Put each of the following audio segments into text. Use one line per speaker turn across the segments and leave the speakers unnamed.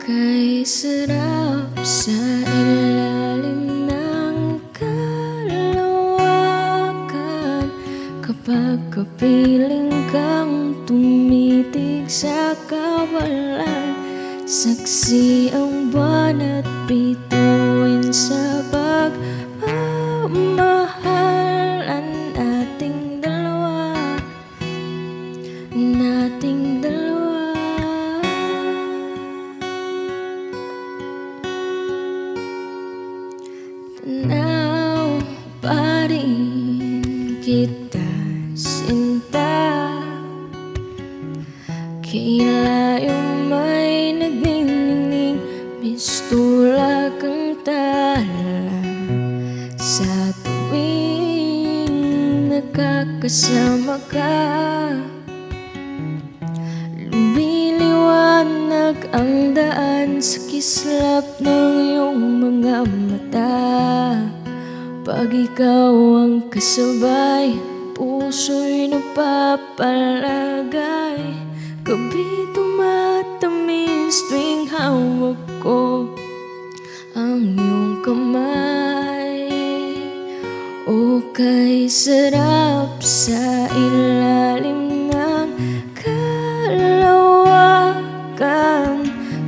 Kay sarap sa ilalim ng kalawakan kapag kapiling kang tumitig sa kawalan. Saksi ang buwan at bituin sa pagmamahal ang ating dalawa, nating dalawa. Tanaw pa rin kita, sinta, kailayong may nagniningning, mistula kang tala sa tuwing nakakasama ka. Lumiliwanag ang daan sa kislap ng iyong mga mata. Pag ikaw ang kasabay, puso'y napapalagay. Gabi tumatamis tuwing hawak ko ang iyong kamay. O kay sarap sa ilalim ng kalawakan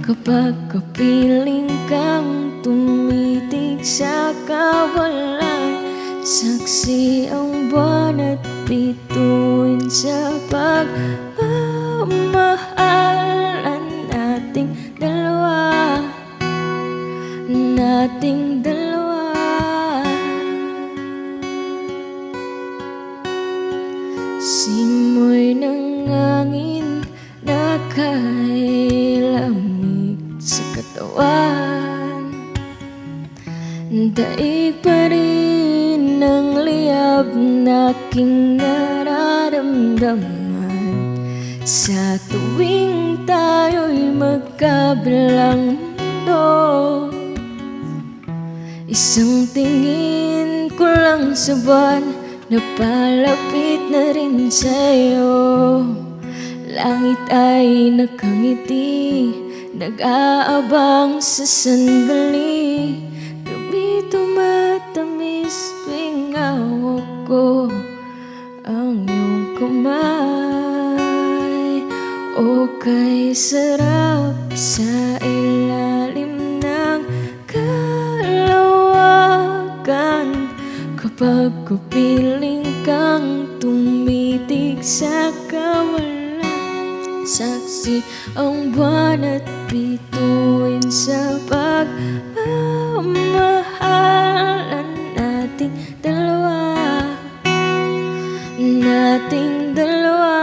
kapag kapiling kang tumitig sa kawalan. Saksi ang buwan at bituin sa pagmamahal ang ating dalawa, nating dalawa. Simoy ng hangin na kay lamig sa katawan, daig pa rin ang liyab na aking nararamdaman sa tuwing tayo'y magkabilang mundo. Isang tingin ko lang sa buwan, napalapit na rin sa'yo. Langit ay nakangiti, nag-aabang sa sandali. Gabi tumatamis tuwing hawak ko ang iyong kamay. O kay sarap sa ilalim ng kalawakan kapag kapiling kang tumitig sa kawalan. Saksi ang buwan at bituin sa pagmamahal ang ating dalawa, nating dalawa.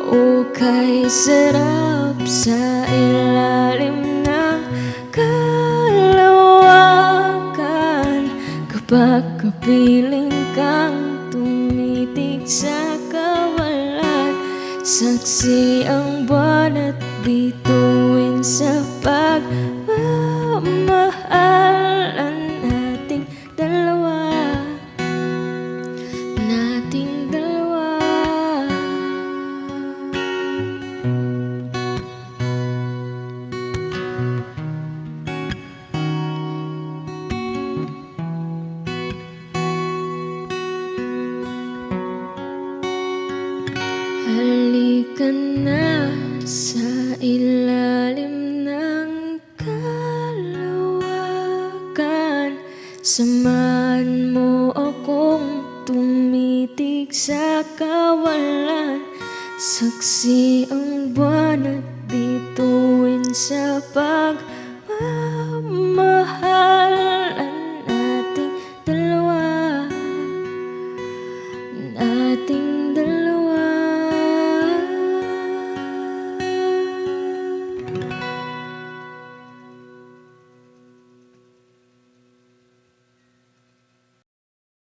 O kay sarap sa ilalim ng kalawakan kapag kapiling kang tumitig sa kawalan. Saksi ang buwan at bituin sa pagmamahal ang ating dalawa, nating dalawa. Halika na sa ilalim ng kalawakan, samahan mo akong tumitig sa kawalan. Saksi ang buwan at bituin sa pagmamahal ang ating dalawa, nating dalawa.